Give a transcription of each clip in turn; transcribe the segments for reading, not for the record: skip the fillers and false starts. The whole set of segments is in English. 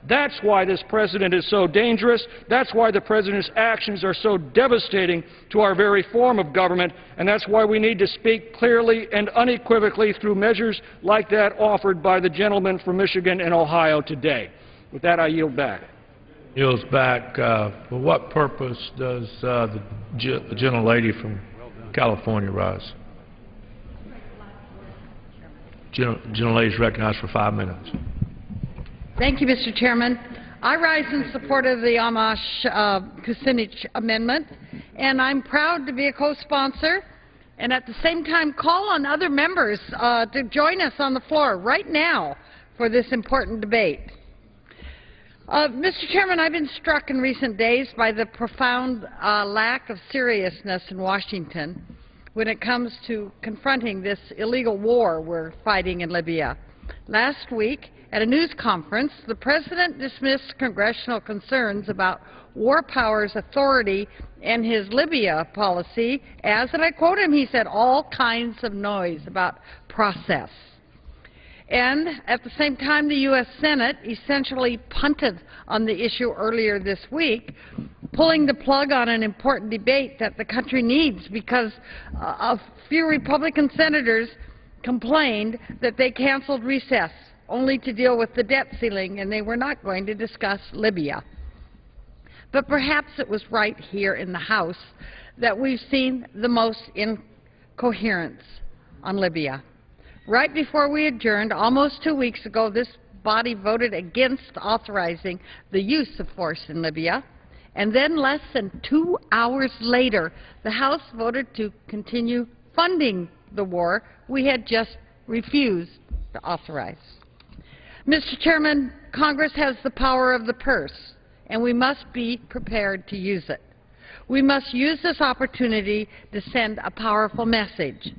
That's why this president is so dangerous. That's why the president's actions are so devastating to our very form of government, and that's why we need to speak clearly and unequivocally through measures like that offered by the gentleman from Michigan and Ohio today. With that, I yield back. Yields back. For what purpose does the gentlelady from California rise? Gentlelady is recognized for 5 minutes. Thank you, Mr. Chairman. I rise in support of the Amash Kucinich amendment, and I'm proud to be a co-sponsor and at the same time call on other members to join us on the floor right now for this important debate. Mr. Chairman, I've been struck in recent days by the profound lack of seriousness in Washington when it comes to confronting this illegal war we're fighting in Libya. Last week, at a news conference, the President dismissed congressional concerns about war powers authority and his Libya policy as, and I quote him, he said, all kinds of noise about process. And at the same time, the U.S. Senate essentially punted on the issue earlier this week, pulling the plug on an important debate that the country needs because a few Republican senators complained that they canceled recess only to deal with the debt ceiling and they were not going to discuss Libya. But perhaps it was right here in the House that we've seen the most incoherence on Libya. Right before we adjourned, almost 2 weeks ago, this body voted against authorizing the use of force in Libya. And then less than 2 hours later, the House voted to continue funding the war we had just refused to authorize. Mr. Chairman, Congress has the power of the purse, and we must be prepared to use it. We must use this opportunity to send a powerful message.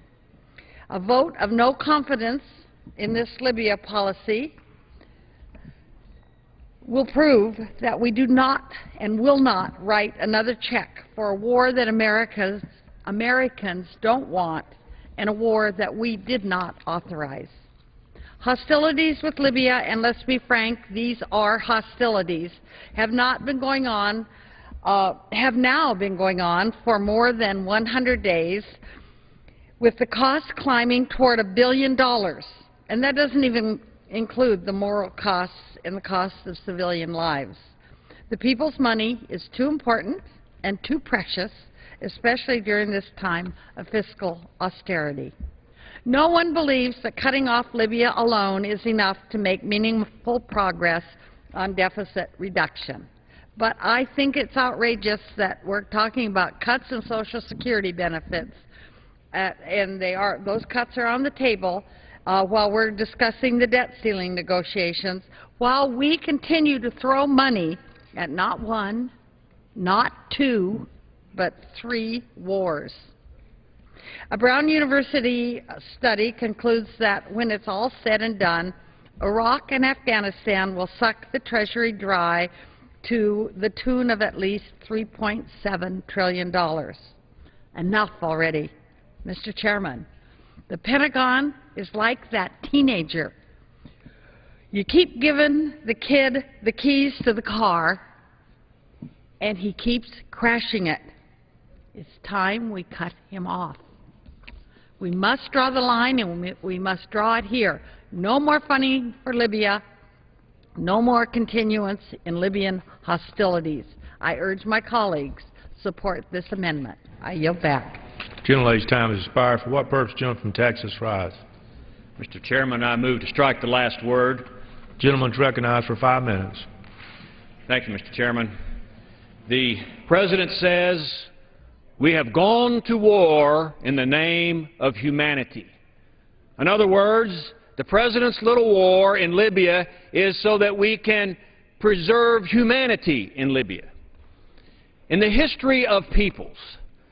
A vote of no confidence in this Libya policy will prove that we do not and will not write another check for a war that Americans don't want and a war that we did not authorize. Hostilities with Libya, and let's be frank, these are hostilities, have now been going on for more than 100 days, with the cost climbing toward $1 billion, and that doesn't even include the moral costs and the costs of civilian lives. The people's money is too important and too precious, especially during this time of fiscal austerity. No one believes that cutting off Libya alone is enough to make meaningful progress on deficit reduction. But I think it's outrageous that we're talking about cuts in Social Security benefits, and those cuts are on the table while we're discussing the debt ceiling negotiations, while we continue to throw money at not one, not two, but 3 wars. A Brown University study concludes that when it's all said and done, Iraq and Afghanistan will suck the Treasury dry to the tune of at least $3.7 trillion. Enough already. Mr. Chairman, the Pentagon is like that teenager. You keep giving the kid the keys to the car, and he keeps crashing it. It's time we cut him off. We must draw the line, and we must draw it here. No more funding for Libya. No more continuance in Libyan hostilities. I urge my colleagues to support this amendment. I yield back. Gentlelady's time has expired. For what purpose, gentleman from Texas rise? Mr. Chairman, I move to strike the last word. Gentleman's recognized for 5 minutes. Thank you, Mr. Chairman. The President says we have gone to war in the name of humanity. In other words, the President's little war in Libya is so that we can preserve humanity in Libya. In the history of peoples,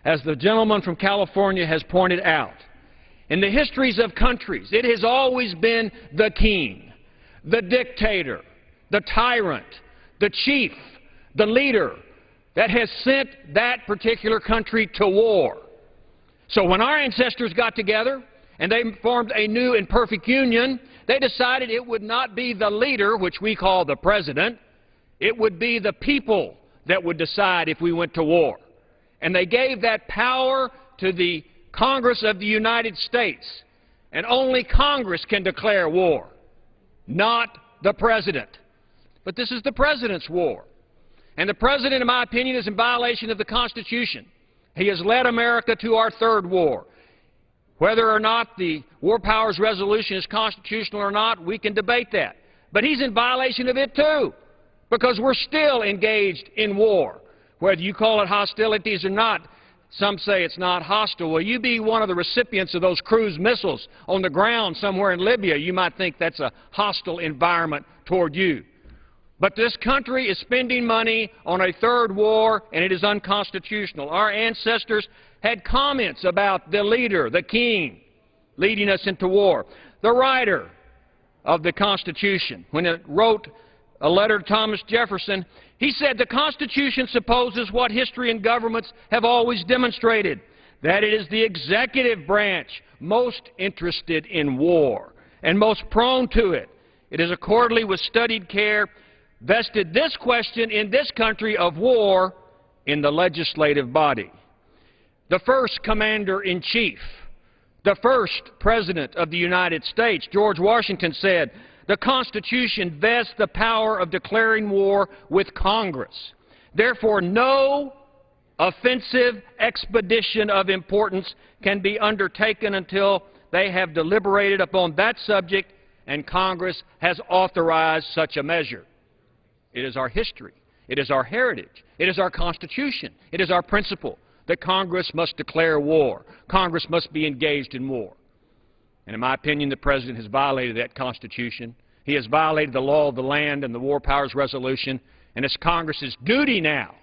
as the gentleman from California has pointed out, in the histories of countries, it has always been the king, the dictator, the tyrant, the chief, the leader that has sent that particular country to war. So when our ancestors got together and they formed a new and perfect union, They decided it would not be the leader, which we call the president, it would be the people that would decide if we went to war. And they gave that power to the Congress of the United States. And only Congress can declare war, not the president. But this is the president's war. And the president, in my opinion, is in violation of the Constitution. He has led America to our third war. Whether or not the War Powers Resolution is constitutional or not, we can debate that. But he's in violation of it, too, because we're still engaged in war. Whether you call it hostilities or not, some say it's not hostile. Well, you be one of the recipients of those cruise missiles on the ground somewhere in Libya, you might think that's a hostile environment toward you. But this country is spending money on a third war, and it is unconstitutional. Our ancestors had comments about the leader, the king, leading us into war. The writer of the Constitution, when it wrote a letter to Thomas Jefferson, he said the Constitution supposes what history and governments have always demonstrated, that it is the executive branch most interested in war and most prone to it. It is accordingly with studied care vested this question in this country of war in the legislative body. The first commander-in-chief, the first president of the United States, George Washington, said, "The Constitution vests the power of declaring war with Congress. Therefore, no offensive expedition of importance can be undertaken until they have deliberated upon that subject and Congress has authorized such a measure." It is our history. It is our heritage. It is our Constitution. It is our principle that Congress must declare war. Congress must be engaged in war. And in my opinion, the President has violated that Constitution. He has violated the law of the land and the War Powers Resolution, and it's Congress's duty now.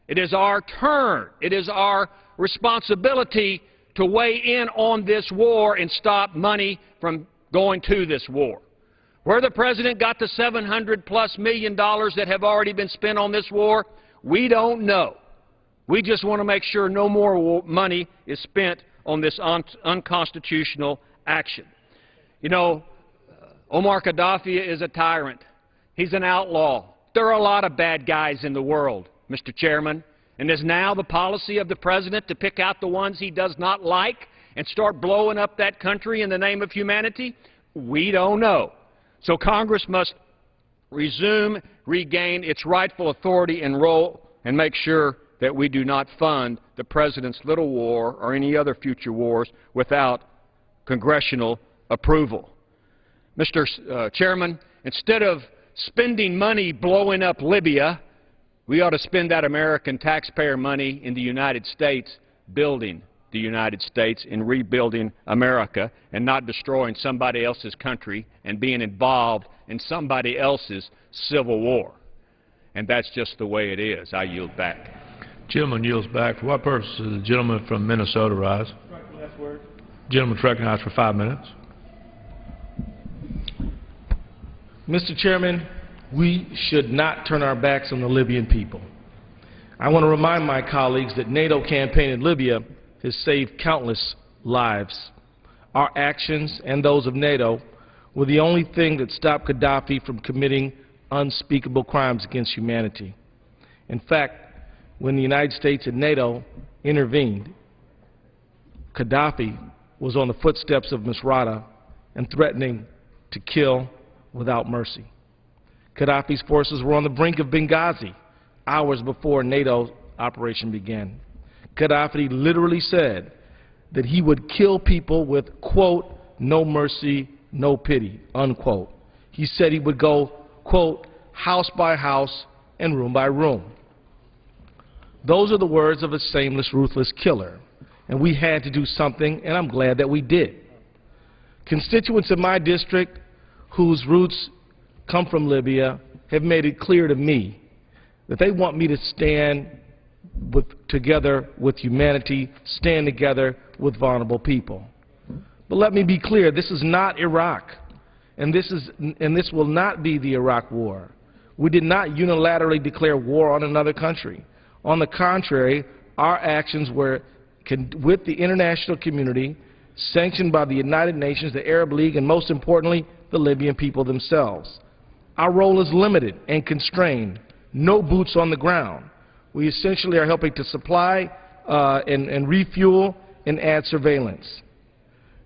It is our turn. It is our responsibility to weigh in on this war and stop money from going to this war. Where the President got the $700+ million that have already been spent on this war, we don't know. We just want to make sure no more money is spent on this unconstitutional action. You know, Omar Gaddafi is a tyrant. He's an outlaw. There are a lot of bad guys in the world, Mr. Chairman, and is now the policy of the President to pick out the ones he does not like and start blowing up that country in the name of humanity? We don't know. So Congress must regain its rightful authority and role and make sure that we do not fund the President's little war or any other future wars without congressional approval. Mr. Chairman, instead of spending money blowing up Libya, we ought to spend that American taxpayer money in the United States building the United States in rebuilding America and not destroying somebody else's country and being involved in somebody else's civil war. And that's just the way it is. I yield back. Gentleman yields back. For what purpose does the gentleman from Minnesota rise? Gentleman's recognized for 5 minutes. Mr. Chairman, we should not turn our backs on the Libyan people. I want to remind my colleagues that NATO campaign in Libya has saved countless lives. Our actions and those of NATO were the only thing that stopped Gaddafi from committing unspeakable crimes against humanity. In fact, when the United States and NATO intervened, Gaddafi was on the footsteps of Misrata and threatening to kill without mercy. Gaddafi's forces were on the brink of Benghazi hours before NATO's operation began. Gaddafi literally said that he would kill people with, quote, no mercy, no pity, unquote. He said he would go, quote, house by house and room by room. Those are the words of a shameless, ruthless killer. And we had to do something, and I'm glad that we did. Constituents in my district whose roots come from Libya have made it clear to me that they want me to stand together with humanity, stand together with vulnerable people. But let me be clear, this is not Iraq, and this will not be the Iraq War. We did not unilaterally declare war on another country. On the contrary, our actions were with the international community, sanctioned by the United Nations, the Arab League, and most importantly, the Libyan people themselves. Our role is limited and constrained. No boots on the ground. We essentially are helping to supply and refuel and add surveillance.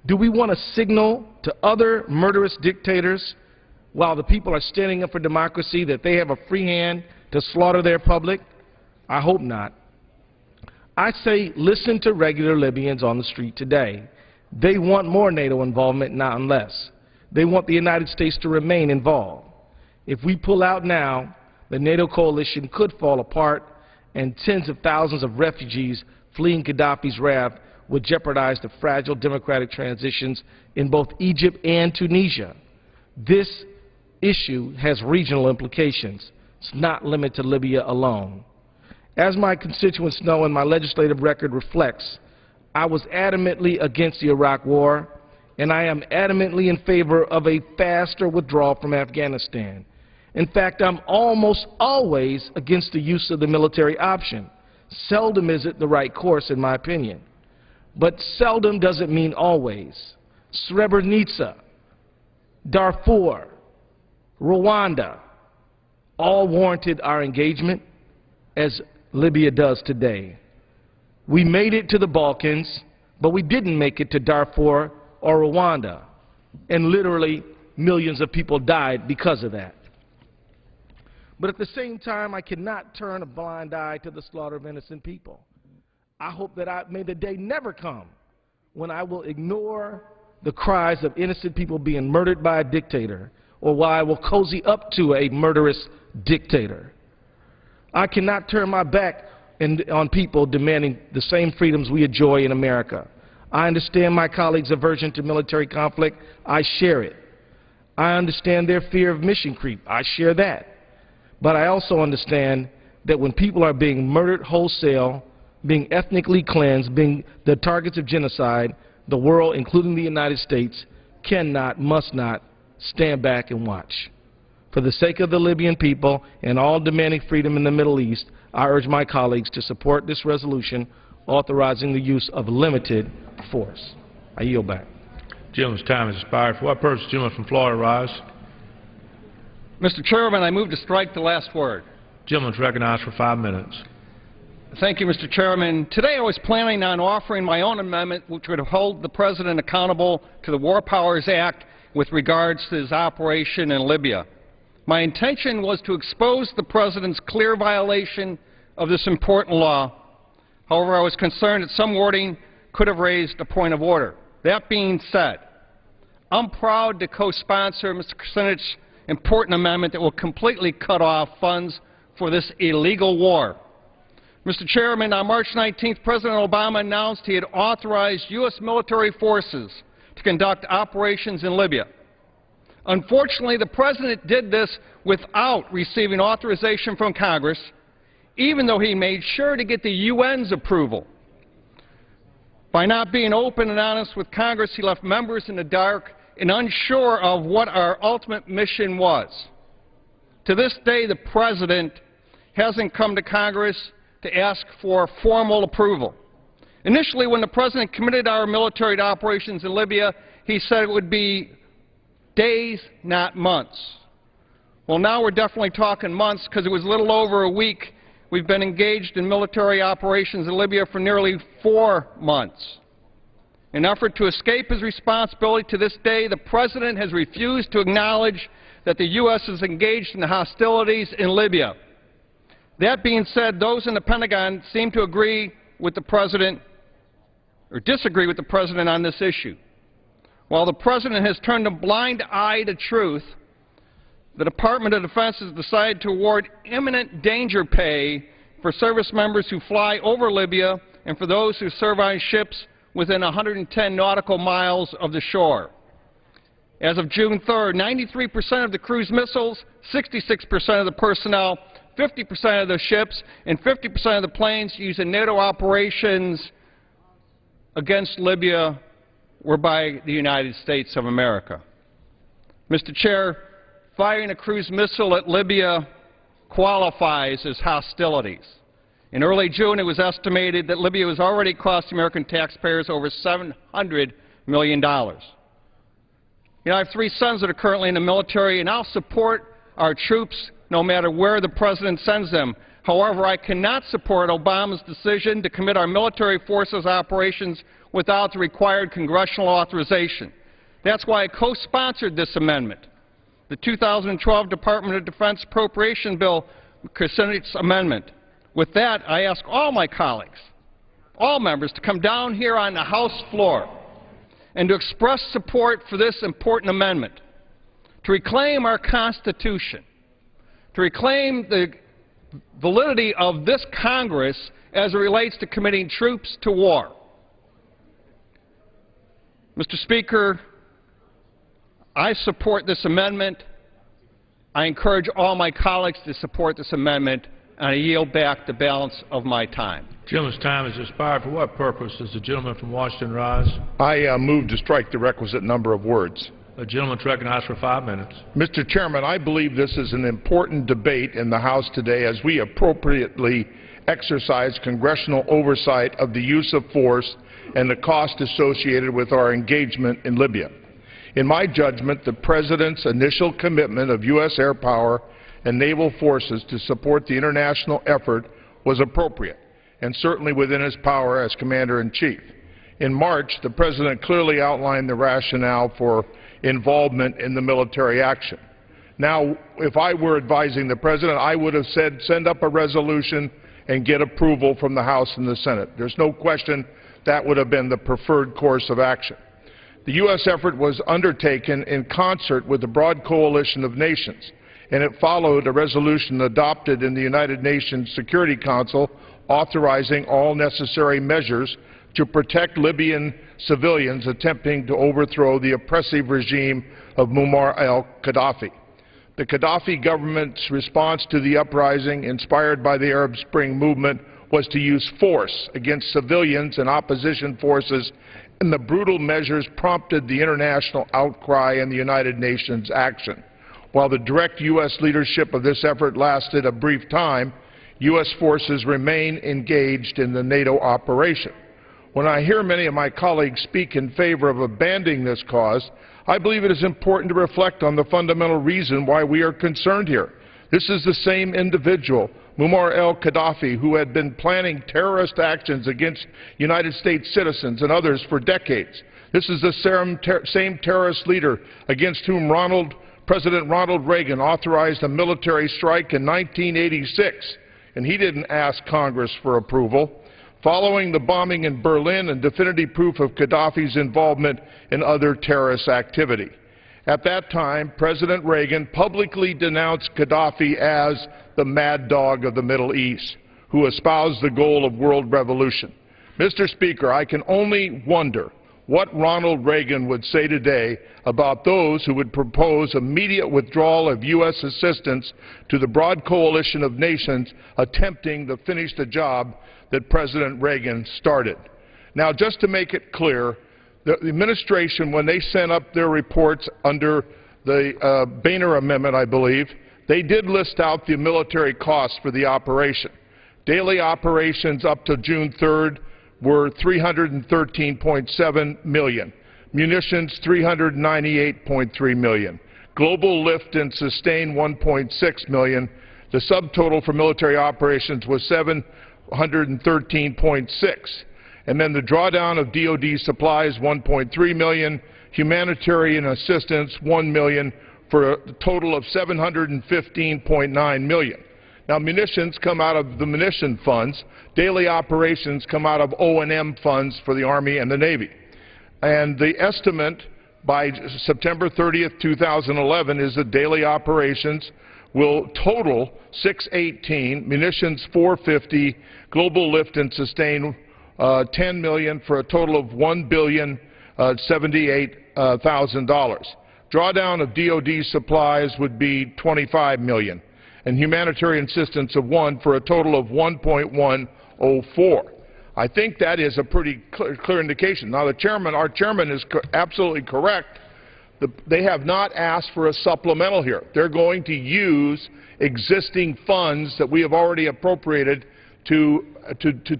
Do we want to signal to other murderous dictators while the people are standing up for democracy that they have a free hand to slaughter their public? I hope not. I say listen to regular Libyans on the street today. They want more NATO involvement, not less. They want the United States to remain involved. If we pull out now, the NATO coalition could fall apart and tens of thousands of refugees fleeing Gaddafi's wrath would jeopardize the fragile democratic transitions in both Egypt and Tunisia. This issue has regional implications. It's not limited to Libya alone. As my constituents know and my legislative record reflects, I was adamantly against the Iraq War, and I am adamantly in favor of a faster withdrawal from Afghanistan. In fact, I'm almost always against the use of the military option. Seldom is it the right course, in my opinion. But seldom doesn't mean always. Srebrenica, Darfur, Rwanda, all warranted our engagement, as Libya does today. We made it to the Balkans, but we didn't make it to Darfur or Rwanda. And literally, millions of people died because of that. But at the same time, I cannot turn a blind eye to the slaughter of innocent people. I hope that may the day never come when I will ignore the cries of innocent people being murdered by a dictator, or while I will cozy up to a murderous dictator. I cannot turn my back on people demanding the same freedoms we enjoy in America. I understand my colleagues' aversion to military conflict. I share it. I understand their fear of mission creep. I share that. But I also understand that when people are being murdered wholesale, being ethnically cleansed, being the targets of genocide, the world, including the United States, cannot, must not stand back and watch. For the sake of the Libyan people and all demanding freedom in the Middle East, I urge my colleagues to support this resolution authorizing the use of limited force. I yield back. Gentleman's time has expired. For what purpose, the gentleman from Florida rise? Mr. Chairman, I move to strike the last word. Gentleman's recognized for 5 minutes. Thank you, Mr. Chairman. Today I was planning on offering my own amendment which would hold the President accountable to the War Powers Act with regards to his operation in Libya. My intention was to expose the President's clear violation of this important law. However, I was concerned that some wording could have raised a point of order. That being said, I'm proud to co-sponsor Mr. Kucinich's important amendment that will completely cut off funds for this illegal war. Mr. Chairman, on March 19th, President Obama announced he had authorized U.S. military forces to conduct operations in Libya. Unfortunately, the President did this without receiving authorization from Congress, even though he made sure to get the UN's approval. By not being open and honest with Congress, he left members in the dark and unsure of what our ultimate mission was. To this day, the President hasn't come to Congress to ask for formal approval. Initially, when the President committed our military to operations in Libya, he said it would be days, not months. Well, now we're definitely talking months because it was a little over a week. We've been engaged in military operations in Libya for nearly 4 months. In an effort to escape his responsibility, to this day, the President has refused to acknowledge that the U.S. is engaged in the hostilities in Libya. That being said, those in the Pentagon seem to agree with the President or disagree with the President on this issue. While the President has turned a blind eye to truth, the Department of Defense has decided to award imminent danger pay for service members who fly over Libya and for those who serve on ships within 110 nautical miles of the shore. As of June 3rd, 93% of the cruise missiles, 66% of the personnel, 50% of the ships, and 50% of the planes used in NATO operations against Libya were by the United States of America. Mr. Chair, firing a cruise missile at Libya qualifies as hostilities. In early June, it was estimated that Libya was already costing American taxpayers over $700 million. You know, I have 3 sons that are currently in the military, and I'll support our troops no matter where the President sends them. However, I cannot support Obama's decision to commit our military forces operations without the required congressional authorization. That's why I co-sponsored this amendment, the 2012 Department of Defense Appropriation Bill, Kucinich's amendment. With that, I ask all my colleagues, all members, to come down here on the House floor and to express support for this important amendment, to reclaim our Constitution, to reclaim the validity of this Congress as it relates to committing troops to war. Mr. Speaker, I support this amendment. I encourage all my colleagues to support this amendment, and I yield back the balance of my time. Gentleman's time has expired. For what purpose does the gentleman from Washington rise? I move to strike the requisite number of words. The gentleman is recognized for 5 minutes. Mr. Chairman, I believe this is an important debate in the House today as we appropriately exercise congressional oversight of the use of force and the cost associated with our engagement in Libya. In my judgment, the President's initial commitment of U.S. air power and naval forces to support the international effort was appropriate and certainly within his power as Commander-in-Chief. In March, the President clearly outlined the rationale for involvement in the military action. Now, if I were advising the President, I would have said send up a resolution and get approval from the House and the Senate. There's no question that would have been the preferred course of action. The U.S. effort was undertaken in concert with a broad coalition of nations, and it followed a resolution adopted in the United Nations Security Council authorizing all necessary measures to protect Libyan civilians attempting to overthrow the oppressive regime of Muammar al-Gaddafi. The Gaddafi government's response to the uprising, inspired by the Arab Spring movement, was to use force against civilians and opposition forces, and the brutal measures prompted the international outcry and the United Nations action. While the direct U.S. leadership of this effort lasted a brief time, U.S. forces remain engaged in the NATO operation. When I hear many of my colleagues speak in favor of abandoning this cause, I believe it is important to reflect on the fundamental reason why we are concerned here. This is the same individual, Muammar al-Gaddafi, who had been planning terrorist actions against United States citizens and others for decades. This is the same terrorist leader against whom President Ronald Reagan authorized a military strike in 1986, and he didn't ask Congress for approval. Following the bombing in Berlin and definitive proof of Gaddafi's involvement in other terrorist activity. At that time, President Reagan publicly denounced Gaddafi as the mad dog of the Middle East, who espoused the goal of world revolution. Mr. Speaker, I can only wonder what Ronald Reagan would say today about those who would propose immediate withdrawal of U.S. assistance to the broad coalition of nations attempting to finish the job that President Reagan started. Now, just to make it clear, the administration, when they sent up their reports under the Boehner Amendment, I believe, they did list out the military costs for the operation. Daily operations up to June 3rd were $313.7 million. Munitions, $398.3 million. Global lift and sustain, $1.6 million. The subtotal for military operations was $713.6. And then the drawdown of DoD supplies, $1.3 million. Humanitarian assistance, $1 million, for a total of $715.9 million. Now, munitions come out of the munition funds. Daily operations come out of O&M funds for the Army and the Navy. And the estimate by September 30th, 2011 is that daily operations will total $618, munitions $450, global lift and sustain $10 million, for a total of $1,078,000. Drawdown of DoD supplies would be $25 million, and humanitarian assistance of $1 million, for a total of $1.104. I think that is a pretty clear indication. Now, our chairman is absolutely correct. They have not asked for a supplemental here. They're going to use existing funds that we have already appropriated to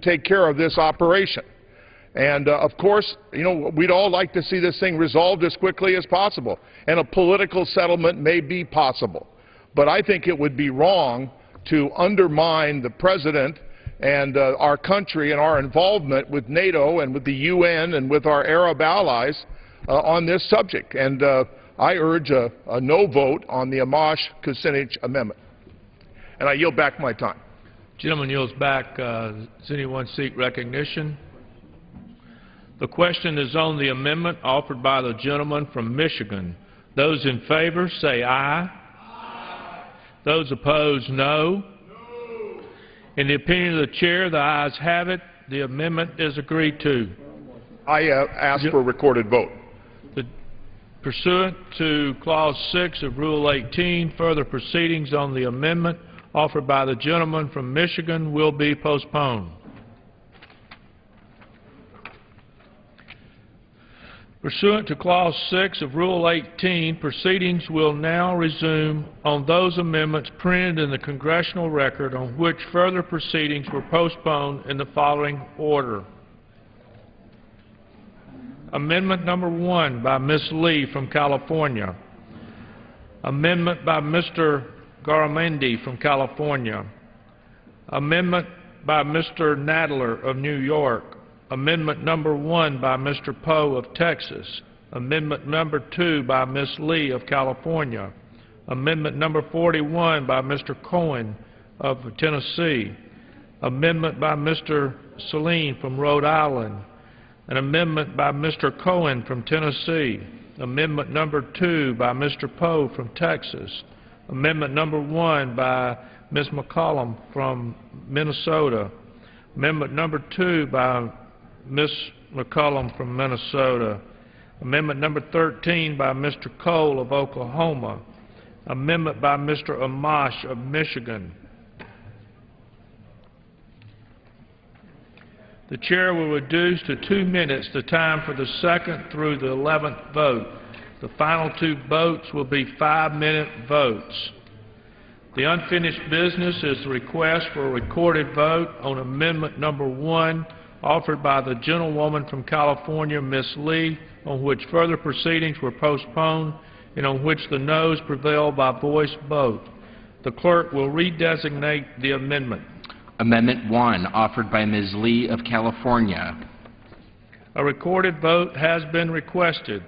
take care of this operation. And, of course, you know, we'd all like to see this thing resolved as quickly as possible, and a political settlement may be possible. But I think it would be wrong to undermine the President and our country and our involvement with NATO and with the UN and with our Arab allies on this subject. And I urge a no vote on the Amash Kucinich amendment. And I yield back my time. Gentleman yields back. Does anyone seek recognition? The question is on the amendment offered by the gentleman from Michigan. Those in favor say aye. Aye. Those opposed, no. No. In the opinion of the chair, the ayes have it. The amendment is agreed to. I ask for a recorded vote. Pursuant to Clause 6 of Rule 18, further proceedings on the amendment offered by the gentleman from Michigan will be postponed. Pursuant to Clause 6 of Rule 18, proceedings will now resume on those amendments printed in the congressional record on which further proceedings were postponed in the following order. Amendment number 1 by Ms. Lee from California. Amendment by Mr. Garamendi from California. Amendment by Mr. Nadler of New York. Amendment number 1 by Mr. Poe of Texas. Amendment number 2 by Ms. Lee of California. Amendment number 41 by Mr. Cohen of Tennessee. Amendment by Mr. Saline from Rhode Island. An amendment by Mr. Cohen from Tennessee. Amendment number 2 by Mr. Poe from Texas. Amendment number 1 by Ms. McCollum from Minnesota. Amendment number 2 by Ms. McCollum from Minnesota. Amendment number 13 by Mr. Cole of Oklahoma. Amendment by Mr. Amash of Michigan. The chair will reduce to 2 minutes the time for the second through the 11th vote. The final 2 votes will be 5-minute votes. The unfinished business is the request for a recorded vote on amendment number 1 offered by the gentlewoman from California, Ms. Lee, on which further proceedings were postponed and on which the noes prevailed by voice vote. The clerk will redesignate the amendment. Amendment 1, offered by Ms. Lee of California. A recorded vote has been requested.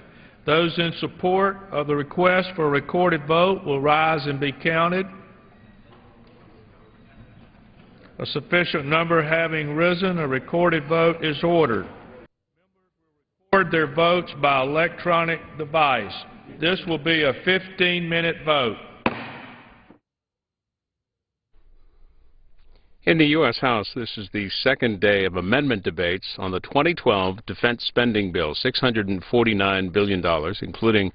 Those in support of the request for a recorded vote will rise and be counted. A sufficient number having risen, a recorded vote is ordered. Members will record their votes by electronic device. This will be a 15-minute vote. In the U.S. House, this is the second day of amendment debates on the 2012 defense spending bill, $649 billion, including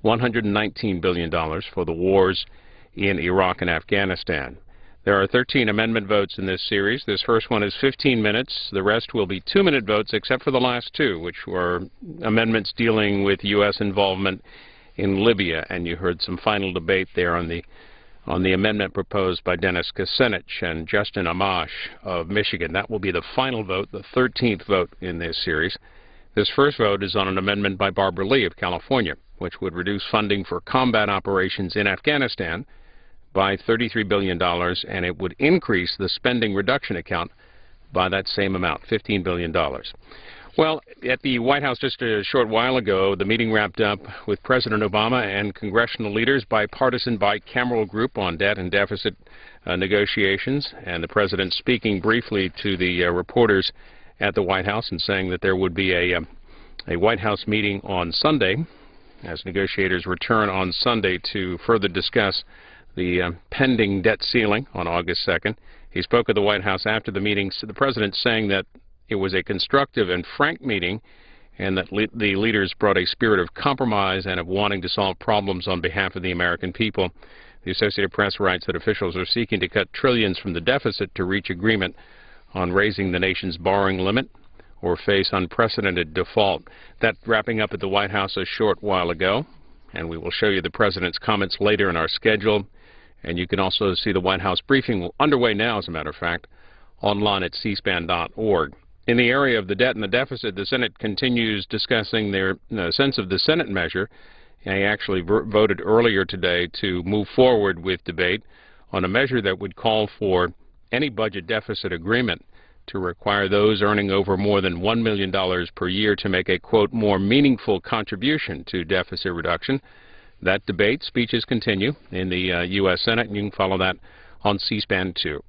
$119 billion for the wars in Iraq and Afghanistan. There are 13 amendment votes in this series. This first one is 15 minutes. The rest will be 2-minute votes, except for the last 2, which were amendments dealing with U.S. involvement in Libya. And you heard some final debate there on the amendment proposed by Dennis Kucinich and Justin Amash of Michigan. That will be the final vote, the 13th vote in this series. This first vote is on an amendment by Barbara Lee of California, which would reduce funding for combat operations in Afghanistan by $33 billion, and it would increase the spending reduction account by that same amount, $15 billion. Well, at the White House just a short while ago, the meeting wrapped up with President Obama and congressional leaders, bipartisan bicameral group on debt and deficit negotiations, and the President speaking briefly to the reporters at the White House and saying that there would be a White House meeting on Sunday as negotiators return on Sunday to further discuss the pending debt ceiling on August 2nd. He spoke at the White House after the meeting, the President saying that it was a constructive and frank meeting and that the leaders brought a spirit of compromise and of wanting to solve problems on behalf of the American people. The Associated Press writes that officials are seeking to cut trillions from the deficit to reach agreement on raising the nation's borrowing limit or face unprecedented default. That wrapping up at the White House a short while ago, and we will show you the President's comments later in our schedule. And you can also see the White House briefing underway now, as a matter of fact, online at cspan.org. In the area of the debt and the deficit, the Senate continues discussing their sense of the Senate measure. I actually voted earlier today to move forward with debate on a measure that would call for any budget deficit agreement to require those earning over more than $1 million per year to make a, quote, more meaningful contribution to deficit reduction. That debate, speeches continue in the U.S. Senate, and you can follow that on C-SPAN 2.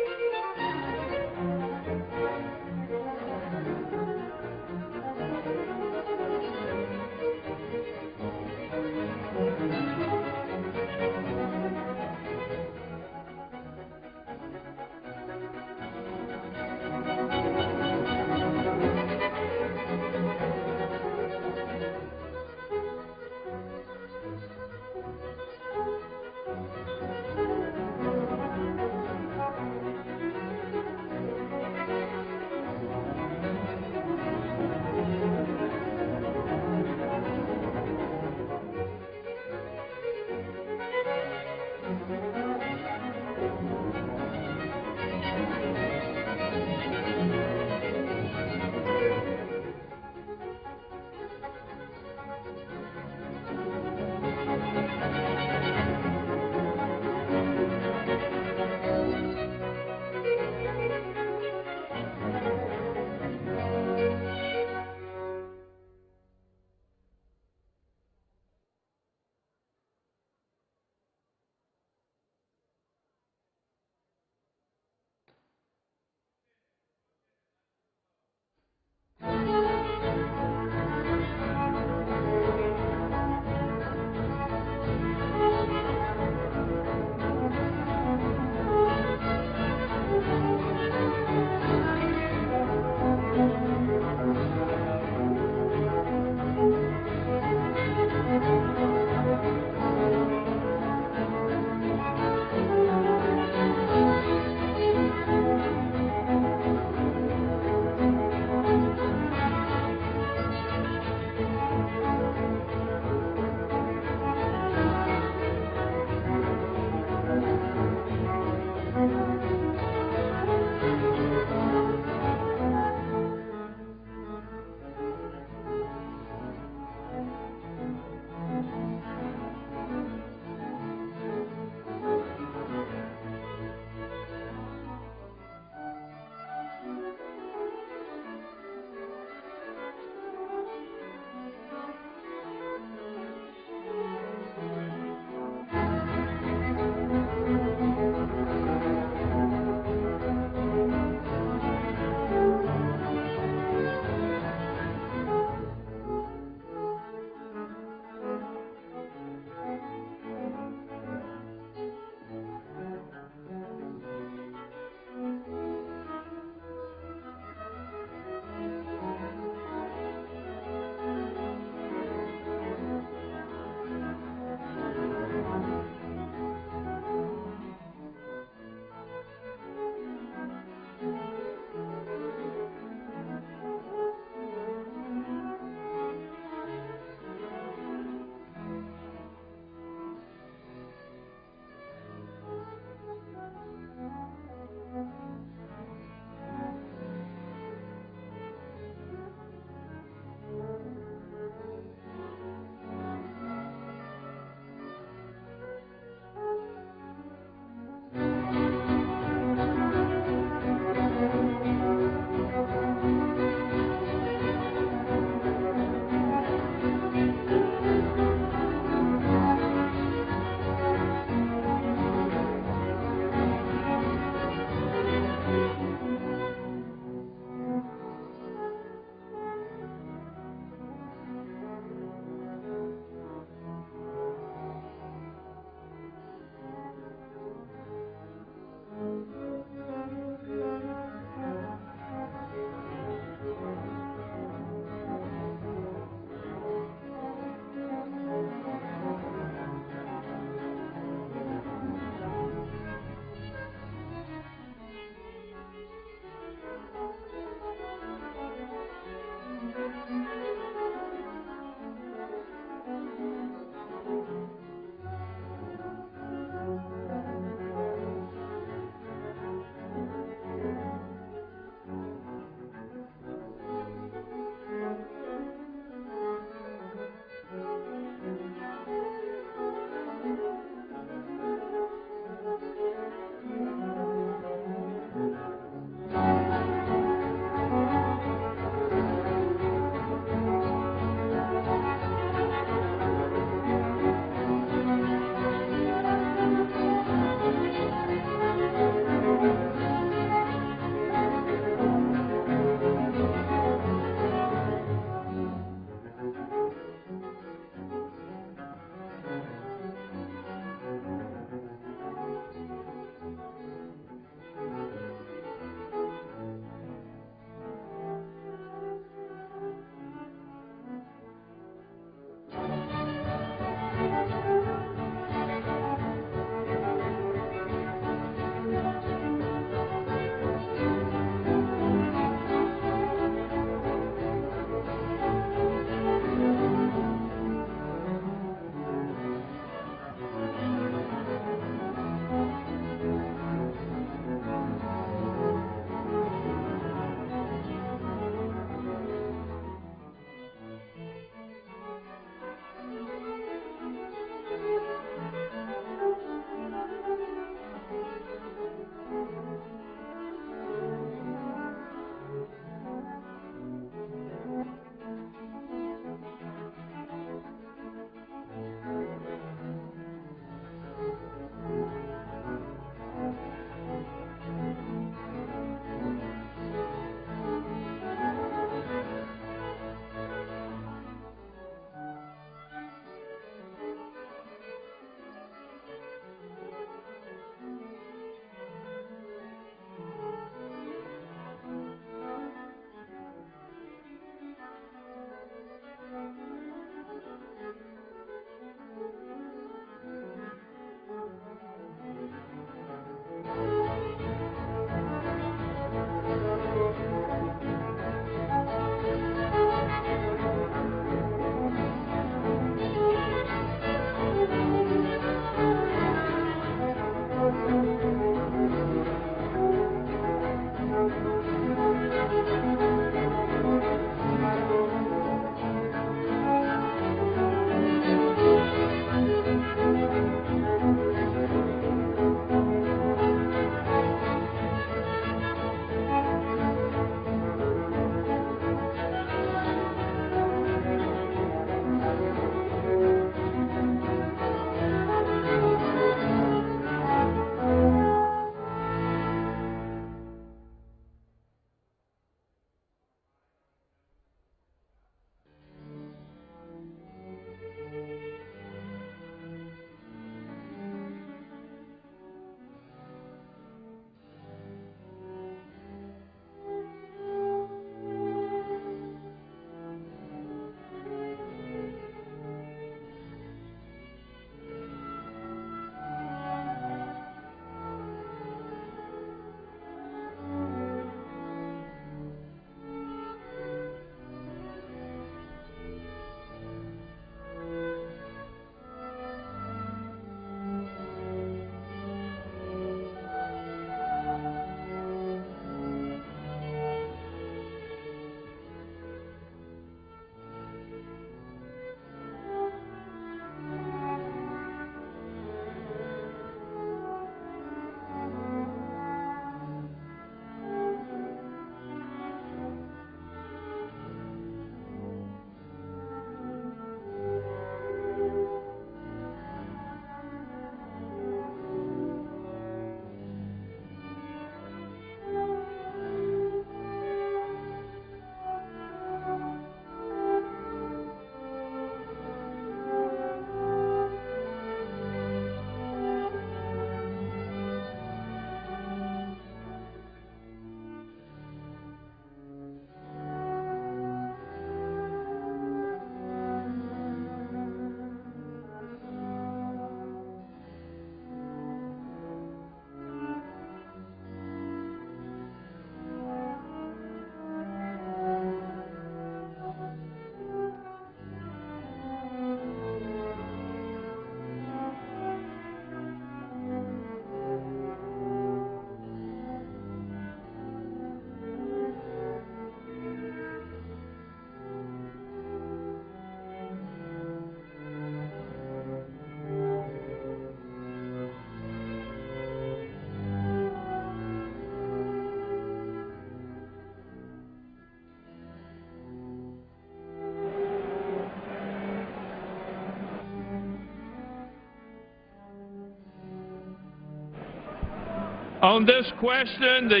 On this question, the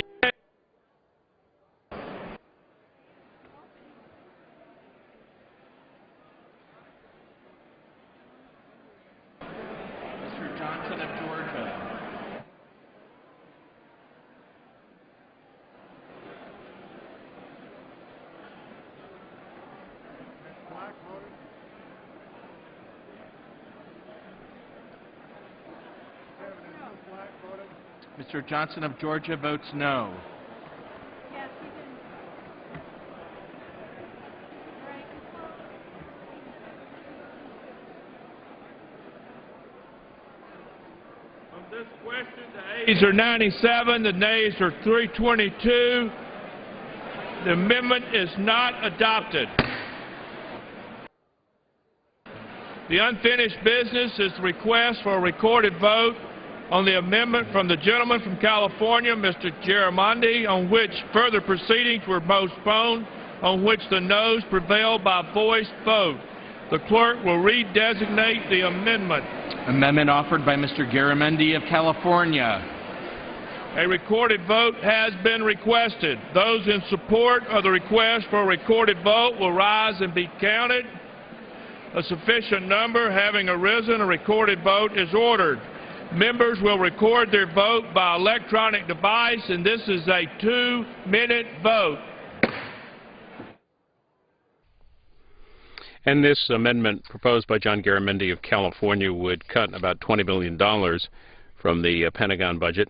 Mr. Johnson of Georgia. Mr. Johnson of Georgia votes no. On this question, the ayes are 97, the nays are 322. The amendment is not adopted. The unfinished business is the request for a recorded vote on the amendment from the gentleman from California, Mr. Garamendi, on which further proceedings were postponed, on which the noes prevailed by voice vote. The clerk will redesignate the amendment. Amendment offered by Mr. Garamendi of California. A recorded vote has been requested. Those in support of the request for a recorded vote will rise and be counted. A sufficient number having arisen, a recorded vote is ordered. Members will record their vote by electronic device, and this is a 2-minute vote. And this amendment proposed by John Garamendi of California would cut about $20 billion from the Pentagon budget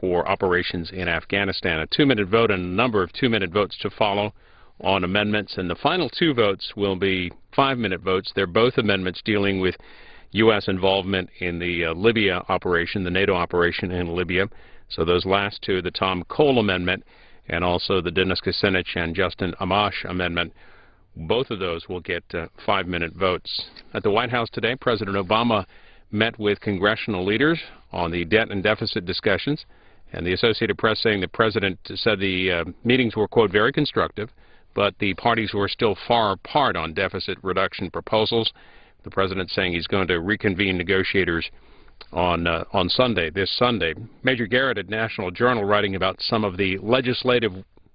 for operations in Afghanistan. A 2-minute vote and a number of 2-minute votes to follow on amendments, and the final 2 votes will be 5-minute votes. They're both amendments dealing with U.S. involvement in the Libya operation, the NATO operation in Libya. So those last 2, the Tom Cole amendment and also the Dennis Kucinich and Justin Amash amendment, both of those will get 5-minute votes. At the White House today, President Obama met with congressional leaders on the debt and deficit discussions, and the Associated Press saying the President said the meetings were, quote, very constructive, but the parties were still far apart on deficit reduction proposals. The President saying he's going to reconvene negotiators on Sunday, this Sunday. Major Garrett at National Journal writing about some of the legislative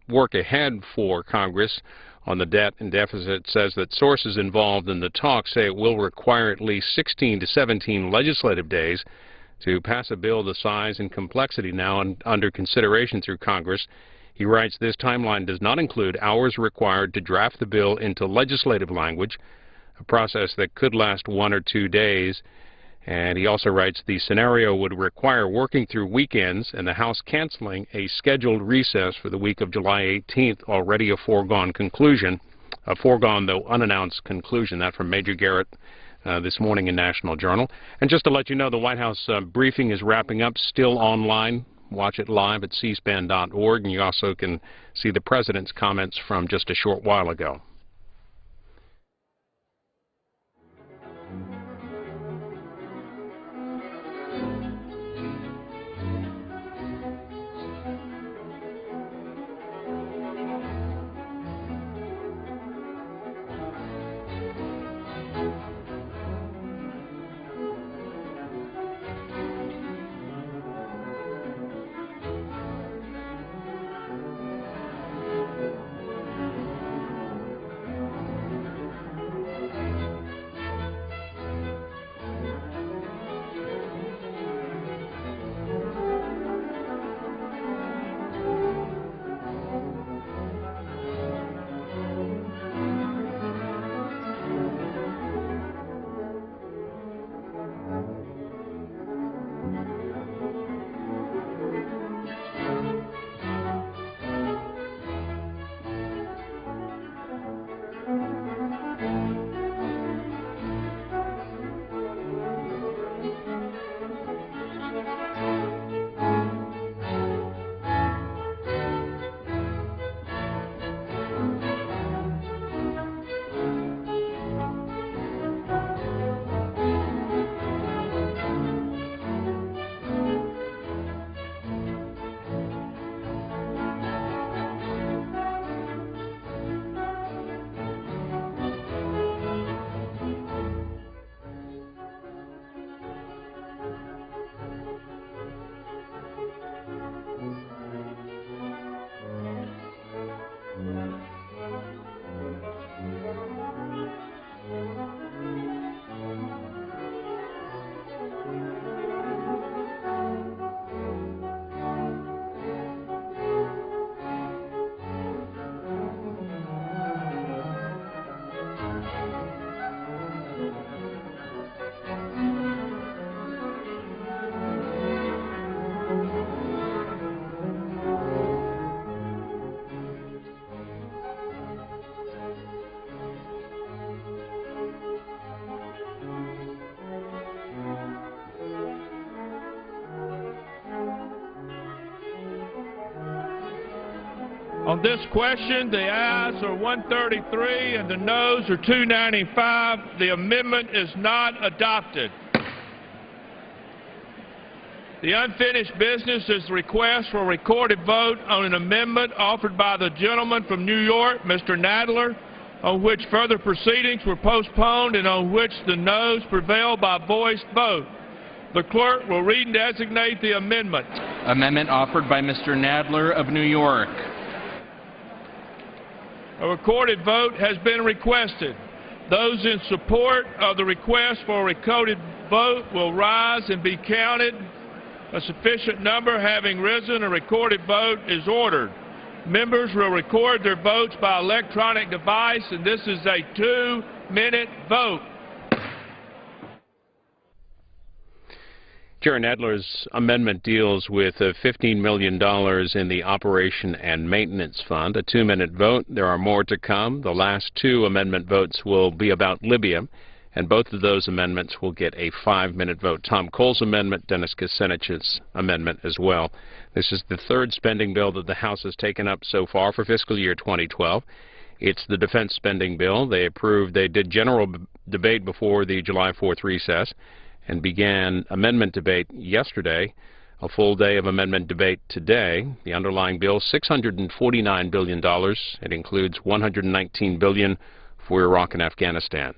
work ahead for Congress on the debt and deficit says that sources involved in the talks say it will require at least 16 to 17 legislative days to pass a bill the size and complexity now under consideration through Congress. He writes, this timeline does not include hours required to draft the bill into legislative language, a process that could last 1 or 2 days. And he also writes, the scenario would require working through weekends and the House canceling a scheduled recess for the week of July 18th, already a foregone conclusion, a foregone though unannounced conclusion. That from Major Garrett this morning in National Journal. And just to let you know, the White House briefing is wrapping up, still online. Watch it live at cspan.org, and you also can see the President's comments from just a short while ago. On this question, the ayes are 133 and the noes are 295. The amendment is not adopted. The unfinished business is the request for a recorded vote on an amendment offered by the gentleman from New York, Mr. Nadler, on which further proceedings were postponed and on which the noes prevailed by voice vote. The clerk will read and designate the amendment. Amendment offered by Mr. Nadler of New York. A recorded vote has been requested. Those in support of the request for a recorded vote will rise and be counted. A sufficient number having risen, a recorded vote is ordered. Members will record their votes by electronic device, and this is a 2-minute vote. Chair Nadler's amendment deals with $15 million in the Operation and Maintenance Fund, a 2-minute vote. There are more to come. The last 2 amendment votes will be about Libya, and both of those amendments will get a 5-minute vote. Tom Cole's amendment, Dennis Kucinich's amendment as well. This is the 3rd spending bill that the House has taken up so far for fiscal year 2012. It's the defense spending bill. They did general debate before the July 4th recess and began amendment debate yesterday. A full day of amendment debate today. The underlying bill, $649 billion. It includes $119 billion for Iraq and Afghanistan.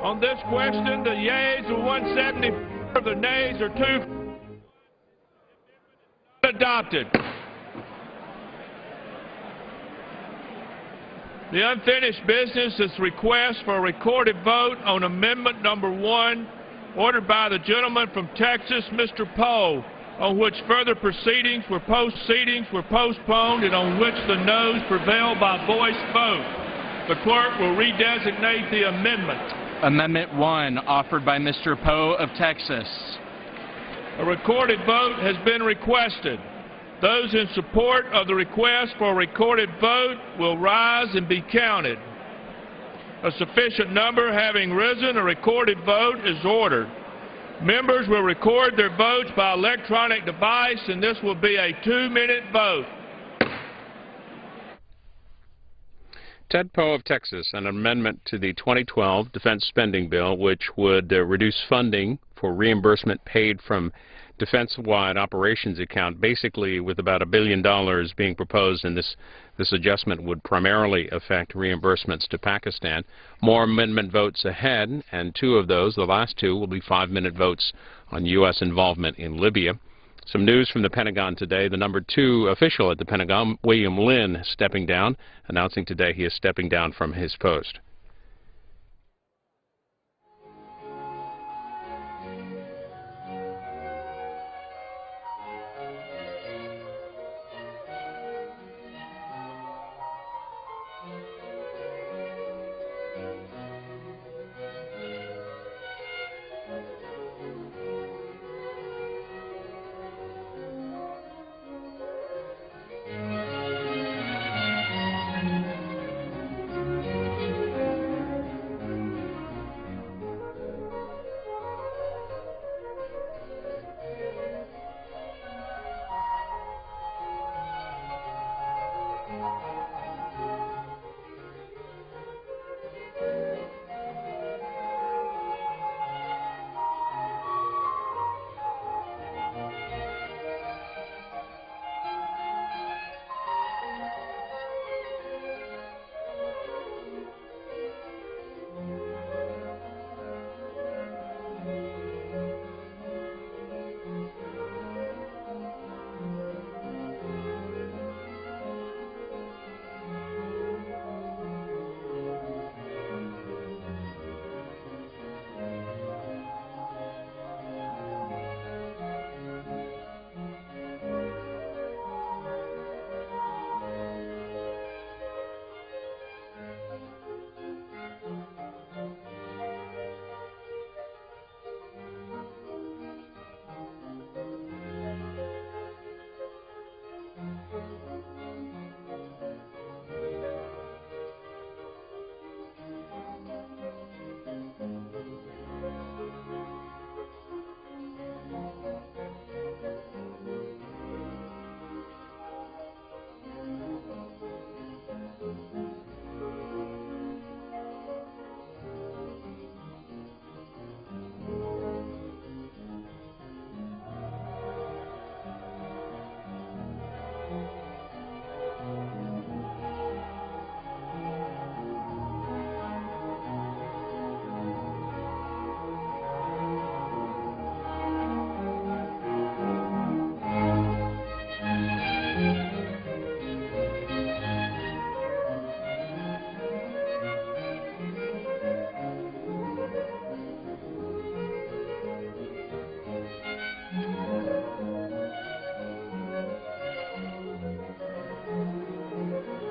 On this question, the yeas are 174, the nays are 2. Adopted. The unfinished business is request for a recorded vote on amendment number 1, ordered by the gentleman from Texas, Mr. Poe, on which further proceedings were postponed and on which the noes prevailed by voice vote. The clerk will redesignate the amendment. Amendment 1, offered by Mr. Poe of Texas. A recorded vote has been requested. Those in support of the request for a recorded vote will rise and be counted. A sufficient number having risen, a recorded vote is ordered. Members will record their votes by electronic device, and this will be a 2-minute vote. Ted Poe of Texas, an amendment to the 2012 defense spending bill, which would reduce funding for reimbursement paid from defense-wide operations account, basically with about $1 billion being proposed, and this adjustment would primarily affect reimbursements to Pakistan. More amendment votes ahead, and two of those, the last two, will be 5-minute votes on U.S. involvement in Libya. Some news from the Pentagon today. The number 2 official at the Pentagon, William Lynn, stepping down, announcing today he is stepping down from his post.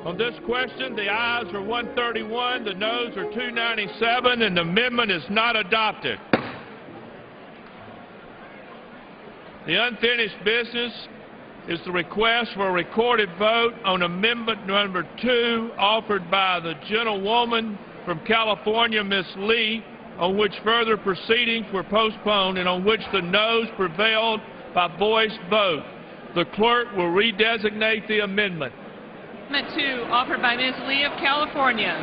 On this question, the ayes are 131, the noes are 297, and the amendment is not adopted. The unfinished business is the request for a recorded vote on amendment number 2 offered by the gentlewoman from California, Ms. Lee, on which further proceedings were postponed and on which the noes prevailed by voice vote. The clerk will redesignate the amendment. Amendment 2, offered by Ms. Lee of California.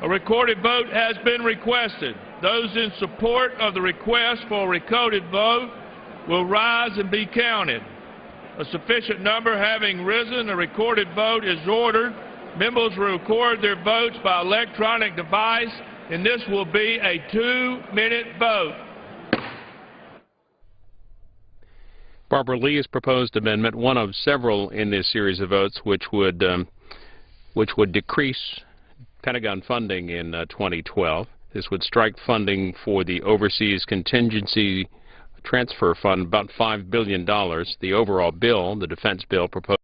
A recorded vote has been requested. Those in support of the request for a recorded vote will rise and be counted. A sufficient number having risen, a recorded vote is ordered. Members will record their votes by electronic device, and this will be a 2-minute vote. Barbara Lee's proposed amendment, one of several in this series of votes, which would decrease Pentagon funding in 2012. This would strike funding for the Overseas Contingency Transfer Fund, about $5 billion. The overall bill, the defense bill, proposed